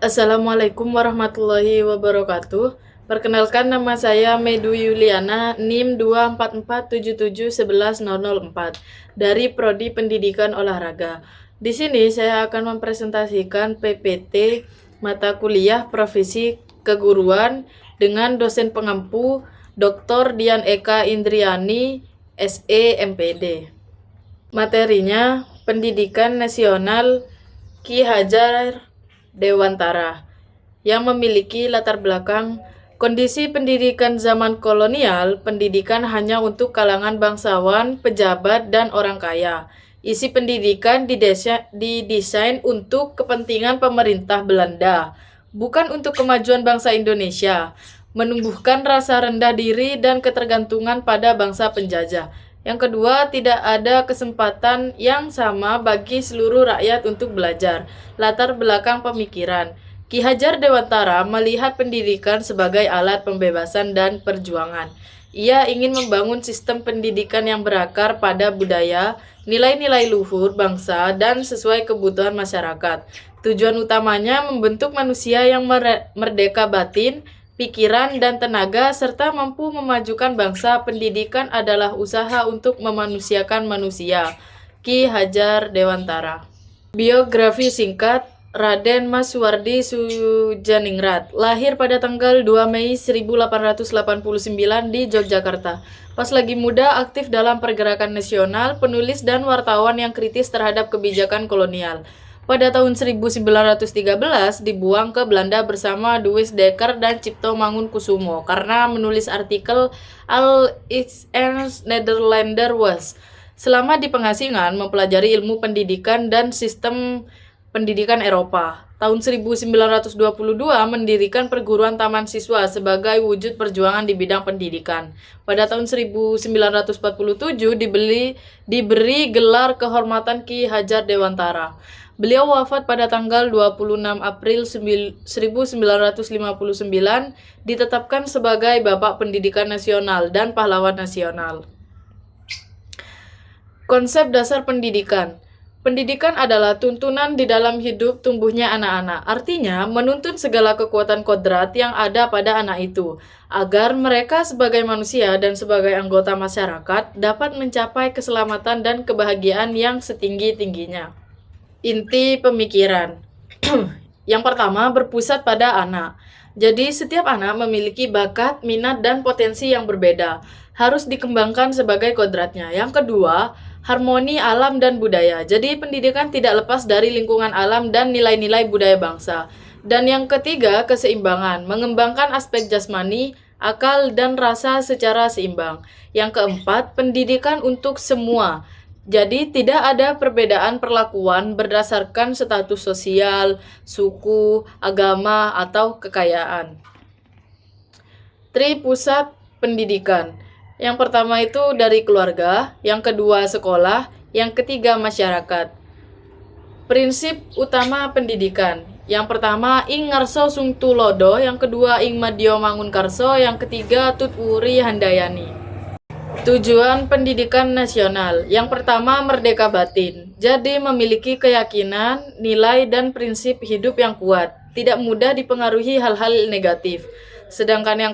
Assalamualaikum warahmatullahi wabarakatuh. Perkenalkan, nama saya Medu Yuliana, NIM 24477110004 dari Prodi Pendidikan Olahraga. Di sini saya akan mempresentasikan PPT mata kuliah Profesi Keguruan dengan dosen pengampu Dr. Dian Eka Indriani, SE MPD. Materinya Pendidikan Nasional Ki Hajar Dewantara yang memiliki latar belakang kondisi pendidikan zaman kolonial. Pendidikan hanya untuk kalangan bangsawan, pejabat, dan orang kaya. Isi pendidikan didesain untuk kepentingan pemerintah Belanda, bukan untuk kemajuan bangsa Indonesia, menumbuhkan rasa rendah diri dan ketergantungan pada bangsa penjajah. Yang kedua, tidak ada kesempatan yang sama bagi seluruh rakyat untuk belajar. Latar belakang pemikiran. Ki Hajar Dewantara melihat pendidikan sebagai alat pembebasan dan perjuangan. Ia ingin membangun sistem pendidikan yang berakar pada budaya, nilai-nilai luhur bangsa, dan sesuai kebutuhan masyarakat. Tujuan utamanya membentuk manusia yang merdeka batin, pikiran, dan tenaga, serta mampu memajukan bangsa. Pendidikan adalah usaha untuk memanusiakan manusia. Ki Hajar Dewantara. Biografi singkat. Raden Mas Suwardi Sujaningrat, lahir pada tanggal 2 Mei 1889 di Yogyakarta. Pas lagi muda, aktif dalam pergerakan nasional, penulis dan wartawan yang kritis terhadap kebijakan kolonial. Pada tahun 1913 dibuang ke Belanda bersama Louis Dekker dan Cipto Mangunkusumo karena menulis artikel Al Ins Nederlander was. Selama di pengasingan mempelajari ilmu pendidikan dan sistem pendidikan Eropa. Tahun 1922 mendirikan perguruan taman siswa sebagai wujud perjuangan di bidang pendidikan. Pada tahun 1947 diberi gelar kehormatan Ki Hajar Dewantara. Beliau wafat pada tanggal 26 April 1959, ditetapkan sebagai Bapak Pendidikan Nasional dan Pahlawan Nasional. Konsep dasar pendidikan. Pendidikan adalah tuntunan di dalam hidup tumbuhnya anak-anak. Artinya, menuntun segala kekuatan kodrat yang ada pada anak itu, agar mereka sebagai manusia dan sebagai anggota masyarakat dapat mencapai keselamatan dan kebahagiaan yang setinggi-tingginya. Inti pemikiran. Yang pertama, berpusat pada anak. Jadi, setiap anak memiliki bakat, minat, dan potensi yang berbeda. Harus dikembangkan sebagai kodratnya. Yang kedua, harmoni alam dan budaya. Jadi, pendidikan tidak lepas dari lingkungan alam dan nilai-nilai budaya bangsa. Dan yang ketiga, keseimbangan. Mengembangkan aspek jasmani, akal, dan rasa secara seimbang. Yang keempat, pendidikan untuk semua. Jadi, tidak ada perbedaan perlakuan berdasarkan status sosial, suku, agama, atau kekayaan. Pusat pendidikan. Yang pertama itu dari keluarga, yang kedua sekolah, yang ketiga masyarakat. Prinsip utama pendidikan. Yang pertama ing ngarso sung tulodo, yang kedua ing madya mangunkarso, yang ketiga tut wuri handayani. Tujuan pendidikan nasional. Yang pertama, merdeka batin. Jadi memiliki keyakinan, nilai, dan prinsip hidup yang kuat. Tidak mudah dipengaruhi hal-hal negatif. Sedangkan yang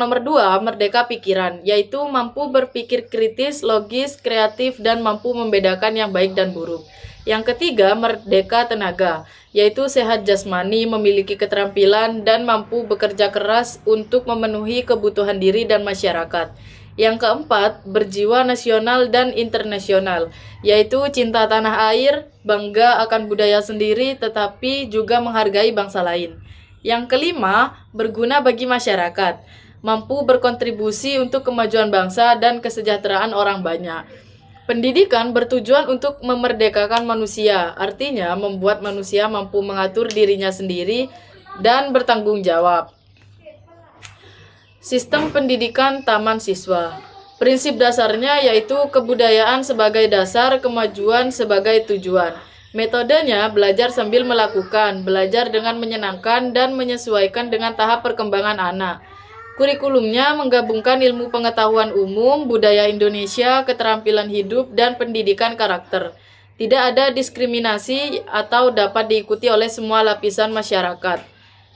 nomor dua, merdeka pikiran, yaitu mampu berpikir kritis, logis, kreatif, dan mampu membedakan yang baik dan buruk. Yang ketiga, merdeka tenaga, yaitu sehat jasmani, memiliki keterampilan, dan mampu bekerja keras untuk memenuhi kebutuhan diri dan masyarakat. Yang keempat, berjiwa nasional dan internasional, yaitu cinta tanah air, bangga akan budaya sendiri, tetapi juga menghargai bangsa lain. Yang kelima, berguna bagi masyarakat, mampu berkontribusi untuk kemajuan bangsa dan kesejahteraan orang banyak. Pendidikan bertujuan untuk memerdekakan manusia, artinya membuat manusia mampu mengatur dirinya sendiri dan bertanggung jawab. Sistem pendidikan taman siswa. Prinsip dasarnya yaitu kebudayaan sebagai dasar, kemajuan sebagai tujuan. Metodenya belajar sambil melakukan, belajar dengan menyenangkan dan menyesuaikan dengan tahap perkembangan anak. Kurikulumnya menggabungkan ilmu pengetahuan umum, budaya Indonesia, keterampilan hidup, dan pendidikan karakter. Tidak ada diskriminasi atau dapat diikuti oleh semua lapisan masyarakat.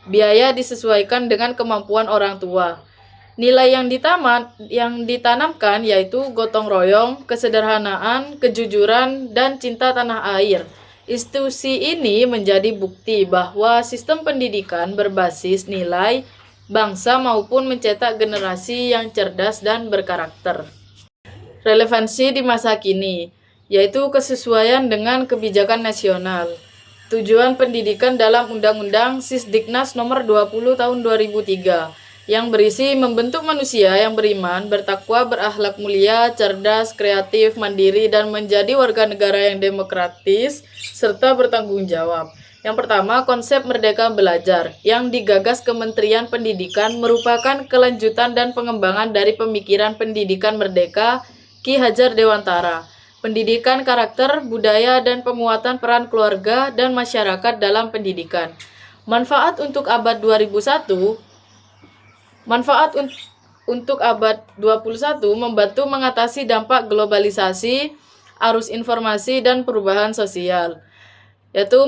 Biaya disesuaikan dengan kemampuan orang tua. Nilai yang ditanamkan yaitu gotong royong, kesederhanaan, kejujuran, dan cinta tanah air. Institusi ini menjadi bukti bahwa sistem pendidikan berbasis nilai bangsa maupun mencetak generasi yang cerdas dan berkarakter. Relevansi di masa kini, yaitu kesesuaian dengan kebijakan nasional. Tujuan pendidikan dalam Undang-Undang Sisdiknas Nomor 20 Tahun 2003 yang berisi membentuk manusia yang beriman, bertakwa, berakhlak mulia, cerdas, kreatif, mandiri, dan menjadi warga negara yang demokratis serta bertanggung jawab. Yang pertama, konsep Merdeka Belajar yang digagas Kementerian Pendidikan merupakan kelanjutan dan pengembangan dari pemikiran pendidikan merdeka Ki Hajar Dewantara. Pendidikan karakter, budaya, dan penguatan peran keluarga dan masyarakat dalam pendidikan. Manfaat untuk abad 21 membantu mengatasi dampak globalisasi, arus informasi, dan perubahan sosial, yaitu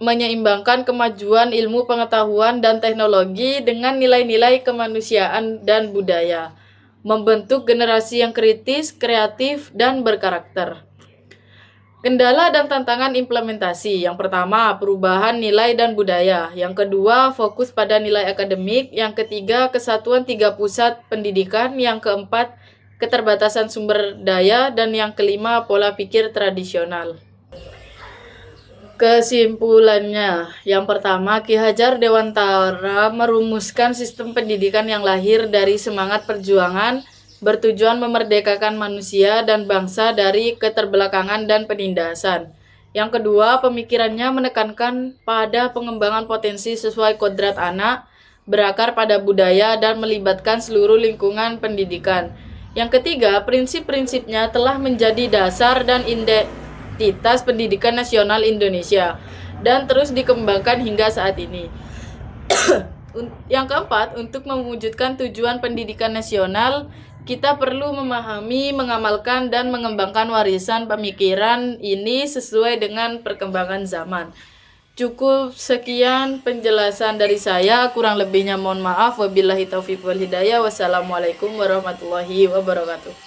menyeimbangkan kemajuan ilmu pengetahuan dan teknologi dengan nilai-nilai kemanusiaan dan budaya, membentuk generasi yang kritis, kreatif, dan berkarakter. Kendala dan tantangan implementasi. Yang pertama, perubahan nilai dan budaya. Yang kedua, fokus pada nilai akademik. Yang ketiga, kesatuan 3 pusat pendidikan. Yang keempat, keterbatasan sumber daya. Dan yang kelima, pola pikir tradisional. Kesimpulannya, yang pertama, Ki Hajar Dewantara merumuskan sistem pendidikan yang lahir dari semangat perjuangan, bertujuan memerdekakan manusia dan bangsa dari keterbelakangan dan penindasan. Yang kedua, pemikirannya menekankan pada pengembangan potensi sesuai kodrat anak, berakar pada budaya, dan melibatkan seluruh lingkungan pendidikan. Yang ketiga, prinsip-prinsipnya telah menjadi dasar dan identitas pendidikan nasional Indonesia dan terus dikembangkan hingga saat ini. Yang keempat, untuk mewujudkan tujuan pendidikan nasional, kita perlu memahami, mengamalkan, dan mengembangkan warisan pemikiran ini sesuai dengan perkembangan zaman. Cukup sekian penjelasan dari saya, kurang lebihnya mohon maaf. Wabillahi taufiq wal hidayah. Wassalamualaikum warahmatullahi wabarakatuh.